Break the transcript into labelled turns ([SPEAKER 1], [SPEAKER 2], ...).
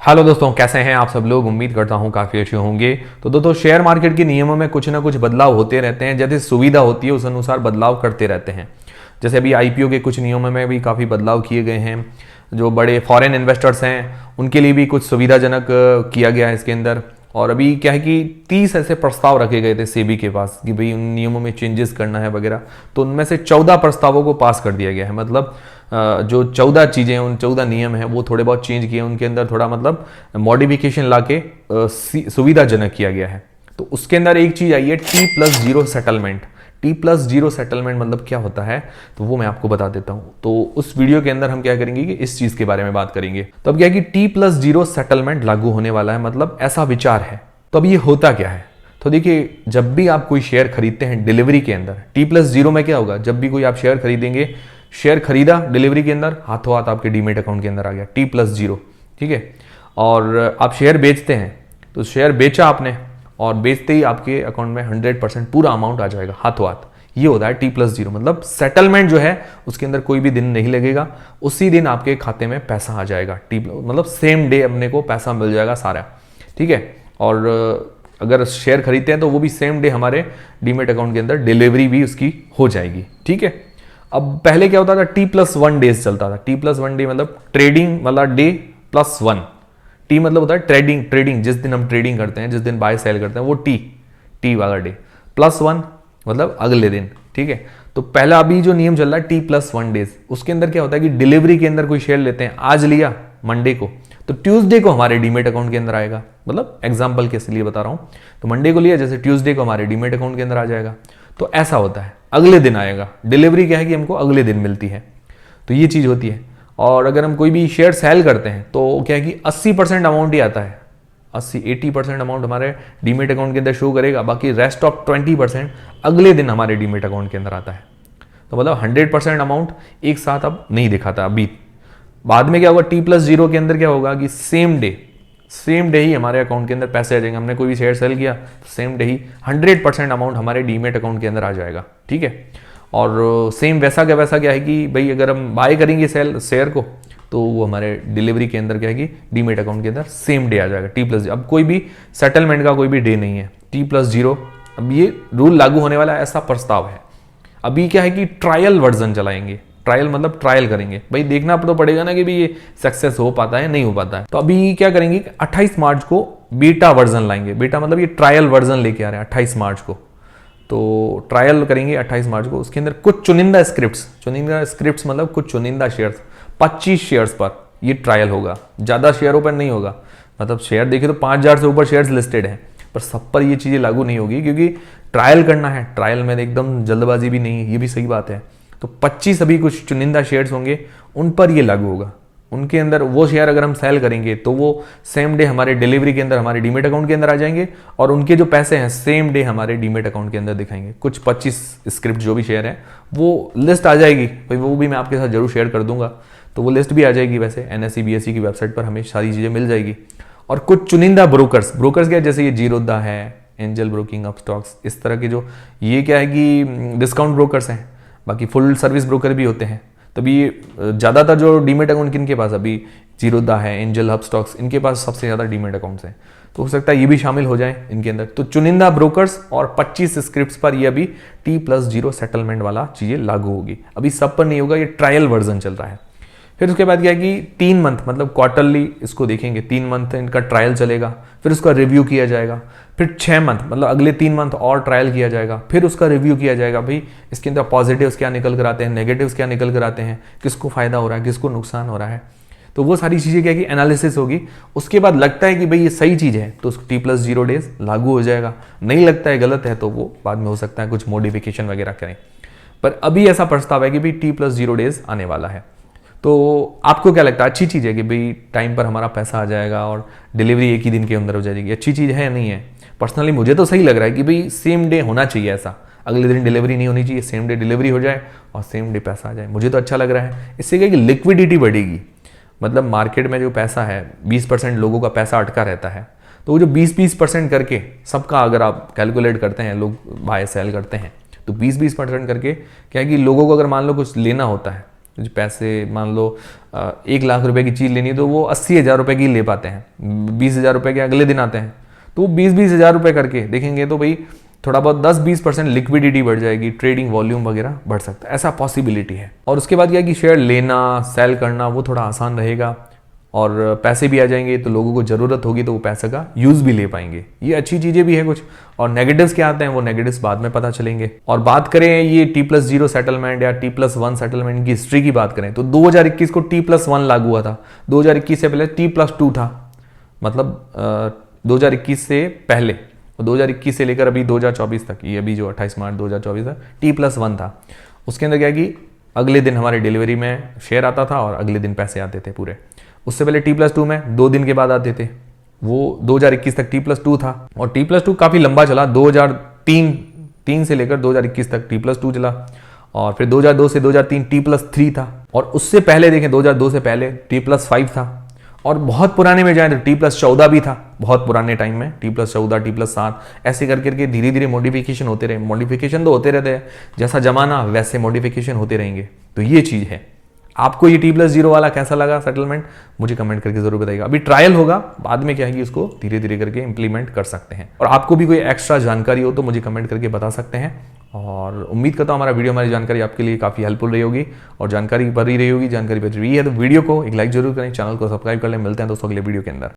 [SPEAKER 1] Hello दोस्तों, कैसे हैं आप सब लोग। उम्मीद करता हूं काफ़ी अच्छे होंगे। तो दोस्तों, शेयर मार्केट के नियमों में कुछ ना कुछ बदलाव होते रहते हैं। जैसे सुविधा होती है उस अनुसार बदलाव करते रहते हैं। जैसे अभी आईपीओ के कुछ नियमों में भी काफ़ी बदलाव किए गए हैं। जो बड़े फॉरेन इन्वेस्टर्स हैं उनके लिए भी कुछ सुविधाजनक किया गया है इसके अंदर। और अभी क्या है कि 30 ऐसे प्रस्ताव रखे गए थे सेबी के पास कि भाई उन नियमों में चेंजेस करना है वगैरह। तो उनमें से 14 प्रस्तावों को पास कर दिया गया है। मतलब जो 14 चीज़ें हैं, उन 14 नियम हैं वो थोड़े बहुत चेंज किए, उनके अंदर थोड़ा मतलब मॉडिफिकेशन लाके सुविधाजनक किया गया है। तो उसके अंदर एक चीज़ आई है T+0 सेटलमेंट। T+0 सेटलमेंट मतलब क्या होता है तो वो मैं आपको बता देता हूँ। तो उस वीडियो के अंदर हम क्या करेंगे कि इस चीज़ के बारे में बात करेंगे। तो अब क्या है कि T+0 सेटलमेंट लागू होने वाला है, मतलब ऐसा विचार है। तो अब ये होता क्या है, तो देखिए, जब भी आप कोई शेयर खरीदते हैं डिलीवरी के अंदर, T+0 में क्या होगा, जब भी कोई आप शेयर खरीदेंगे, शेयर खरीदा डिलीवरी के अंदर, हाथों हाथ आपके डीमेट अकाउंट के अंदर आ गया T+0। ठीक है। और आप शेयर बेचते हैं तो शेयर बेचा आपने और बेचते ही आपके अकाउंट में 100% पूरा अमाउंट आ जाएगा हाथों हाथ। ये होता है T+0। मतलब सेटलमेंट जो है उसके अंदर कोई भी दिन नहीं लगेगा, उसी दिन आपके खाते में पैसा आ जाएगा। मतलब सेम डे अपने को पैसा मिल जाएगा सारा। ठीक है। और अगर शेयर खरीदते हैं तो वो भी सेम डे हमारे डीमेट अकाउंट के अंदर डिलीवरी भी उसकी हो जाएगी। ठीक है। अब पहले क्या होता था, T+1 डेज चलता था। T+1 डे मतलब ट्रेडिंग वाला डे +1। टी मतलब होता है ट्रेडिंग, जिस दिन हम ट्रेडिंग करते हैं, जिस दिन बाय सेल करते हैं, वो टी वाला डे। +1 मतलब अगले दिन। ठीक है। तो पहला अभी जो नियम चल रहा है T+1 डेज, उसके अंदर क्या होता है कि डिलीवरी के अंदर कोई शेयर लेते हैं, आज लिया मंडे को, तो ट्यूसडे को हमारे डीमेट अकाउंट के अंदर आएगा। मतलब एग्जांपल के लिए बता रहा हूं, तो मंडे को लिया, जैसे ट्यूसडे को हमारे डीमेट अकाउंट के अंदर आ जाएगा। तो ऐसा होता है, अगले दिन आएगा। डिलीवरी क्या है कि हमको अगले दिन मिलती है, तो ये चीज़ होती है। और अगर हम कोई भी शेयर सेल करते हैं तो क्या है कि 80% अमाउंट ही आता है। 80% अमाउंट हमारे डीमेट अकाउंट के अंदर शो करेगा, बाकी रेस्ट ऑफ 20% अगले दिन हमारे डीमेट अकाउंट के अंदर आता है। तो मतलब 100% अमाउंट एक साथ अब नहीं दिखाता। अभी बाद में क्या होगा, T+0 के अंदर क्या होगा कि सेम डे ही हमारे अकाउंट के अंदर पैसे आ जाएंगे। हमने कोई भी शेयर सेल किया, सेम डे ही 100% अमाउंट हमारे डीमेट अकाउंट के अंदर आ जाएगा। ठीक है। और सेम वैसा क्या है कि भाई अगर हम बाय करेंगे शेयर को, तो वो हमारे डिलीवरी के अंदर क्या है कि डीमेट अकाउंट के अंदर सेम डे आ जाएगा T+0। अब कोई भी सेटलमेंट का कोई भी डे नहीं है, T+0। अब ये रूल लागू होने वाला ऐसा प्रस्ताव है। अभी क्या है कि ट्रायल वर्जन चलाएंगे। ट्रायल मतलब ट्रायल करेंगे, भाई देखना तो पड़ेगा ना कि भी ये सक्सेस हो पाता है नहीं हो पाता है। तो अभी क्या करेंगे, 28 मार्च को बीटा वर्जन लाएंगे। बीटा मतलब ये ट्रायल वर्जन लेके आ रहे हैं 28 मार्च को। तो ट्रायल करेंगे 28 मार्च को। उसके अंदर कुछ चुनिंदा स्क्रिप्ट्स मतलब कुछ चुनिंदा शेयर्स, 25 शेयर्स पर ये ट्रायल होगा। ज़्यादा शेयरों पर नहीं होगा। मतलब शेयर देखिए तो 5000 से ऊपर शेयर्स लिस्टेड हैं, पर सब पर ये चीज़ें लागू नहीं होगी, क्योंकि ट्रायल करना है। ट्रायल में एकदम जल्दबाजी भी नहीं है, ये भी सही बात है। तो 25 अभी कुछ चुनिंदा शेयर्स होंगे, उन पर ये लागू होगा। उनके अंदर वो शेयर अगर हम सेल करेंगे तो वो सेम डे हमारे डिलीवरी के अंदर हमारे डीमेट अकाउंट के अंदर आ जाएंगे, और उनके जो पैसे हैं सेम डे हमारे डीमेट अकाउंट के अंदर दिखाएंगे। कुछ 25 स्क्रिप्ट जो भी शेयर है वो लिस्ट आ जाएगी, भाई वो भी मैं आपके साथ जरूर शेयर कर दूंगा। तो वो लिस्ट भी आ जाएगी, वैसे NSE BSE की वेबसाइट पर हमें सारी चीज़ें मिल जाएगी। और कुछ चुनिंदा ब्रोकर्स क्या, जैसे ये जीरोधा है, एंजल ब्रोकिंग, अपस्टॉक्स, इस तरह के जो ये क्या है कि डिस्काउंट ब्रोकर्स हैं। बाकी फुल सर्विस ब्रोकर भी होते हैं। तभी ज़्यादातर जो डीमेट अकाउंट किनके पास, अभी जीरोधा है, एंजल, अपस्टॉक्स, इनके पास सबसे ज़्यादा डीमेट अकाउंट्स हैं। तो हो सकता है ये भी शामिल हो जाए इनके अंदर। तो चुनिंदा ब्रोकर्स और 25 स्क्रिप्ट्स पर ये अभी T+0 सेटलमेंट वाला चीज़ें लागू होगी। अभी सब पर नहीं होगा, ये ट्रायल वर्जन चल रहा है। फिर उसके बाद क्या है कि 3 मंथ मतलब क्वार्टरली इसको देखेंगे। 3 मंथ इनका ट्रायल चलेगा, फिर उसका रिव्यू किया जाएगा। फिर 6 मंथ मतलब अगले 3 मंथ और ट्रायल किया जाएगा, फिर उसका रिव्यू किया जाएगा। भाई इसके अंदर पॉजिटिव्स क्या निकल कर आते हैं, नेगेटिव्स क्या निकल कर आते हैं, किसको फायदा हो रहा है, किसको नुकसान हो रहा है। तो वो सारी चीज़ें क्या कि एनालिसिस होगी। उसके बाद लगता है कि भाई ये सही चीज़ है तो T+0 डेज लागू हो जाएगा। नहीं लगता है गलत है तो वो बाद में हो सकता है कुछ मॉडिफिकेशन वगैरह करें। पर अभी ऐसा प्रस्ताव है कि भाई T+0 डेज आने वाला है। तो आपको क्या लगता है, अच्छी चीज़ है कि भाई टाइम पर हमारा पैसा आ जाएगा और डिलीवरी एक ही दिन के अंदर हो जाएगी? अच्छी चीज़ है या नहीं है? पर्सनली मुझे तो सही लग रहा है कि भाई सेम डे होना चाहिए। ऐसा अगले दिन डिलीवरी नहीं होनी चाहिए, सेम डे डिलीवरी हो जाए और सेम डे पैसा आ जाए। मुझे तो अच्छा लग रहा है। इससे क्या कि लिक्विडिटी बढ़ेगी। मतलब मार्केट में जो पैसा है, 20% लोगों का पैसा अटका रहता है, तो वो जो 20% करके सबका अगर आप कैलकुलेट करते हैं, लोग बाय सेल करते हैं, तो 20% करके क्या है कि लोगों को अगर मान लो कुछ लेना होता है, कुछ पैसे, मान लो 1 लाख रुपए की चीज़ लेनी है तो वो 80,000 रुपये की ले पाते हैं, 20,000 रुपये के अगले दिन आते हैं, तो वो 20,000 रुपये करके देखेंगे तो भाई थोड़ा बहुत 10-20% लिक्विडिटी बढ़ जाएगी, ट्रेडिंग वॉल्यूम वगैरह बढ़ सकता है, ऐसा पॉसिबिलिटी है। और उसके बाद क्या है कि शेयर लेना सेल करना वो थोड़ा आसान रहेगा और पैसे भी आ जाएंगे, तो लोगों को ज़रूरत होगी तो वो पैसे का यूज़ भी ले पाएंगे। ये अच्छी चीज़ें भी है कुछ। और नेगेटिव्स क्या आते हैं वो नेगेटिव्स बाद में पता चलेंगे। और बात करें ये T+0 सेटलमेंट या T+1 सेटलमेंट की हिस्ट्री की बात करें तो 2021 को T+1 लागू हुआ था, 2021 से पहले T+2 था, मतलब 2021 से पहले, 2021 से लेकर अभी 2024 तक, ये अभी जो 28 मार्च 2024 तक T+1 था। उसके अंदर क्या है कि अगले दिन हमारे डिलीवरी में शेयर आता था और अगले दिन पैसे आते थे पूरे। उससे पहले T+2 में 2 दिन के बाद आते थे, वो 2021 तक T+2 था। और T+2 काफ़ी लंबा चला, 2003 से लेकर 2021 तक T+2 चला। और फिर 2002 से 2003 T+3 था। और उससे पहले देखें 2002 से पहले T+5 था। और बहुत पुराने में जाए तो T+14 भी था, बहुत पुराने टाइम में T+14 T+7 ऐसे करके धीरे धीरे मॉडिफिकेशन होते रहे। मॉडिफिकेशन तो होते रहते हैं, जैसा जमाना वैसे मॉडिफिकेशन होते रहेंगे। तो ये चीज़ है। आपको ये T+0 वाला कैसा लगा सेटलमेंट, मुझे कमेंट करके जरूर बताइएगा। अभी ट्रायल होगा, बाद में क्या है कि उसको धीरे धीरे करके इंप्लीमेंट कर सकते हैं। और आपको भी कोई एक्स्ट्रा जानकारी हो तो मुझे कमेंट करके बता सकते हैं। और उम्मीद करता हूँ हमारा वीडियो, हमारी जानकारी आपके लिए काफ़ी हेल्पफुल रही होगी और जानकारी भरी रही होगी। जानकारी बच रही है तो वीडियो को एक लाइक जरूर करें, चैनल को सब्सक्राइब कर लें। मिलते हैं दोस्तों अगले वीडियो के अंदर।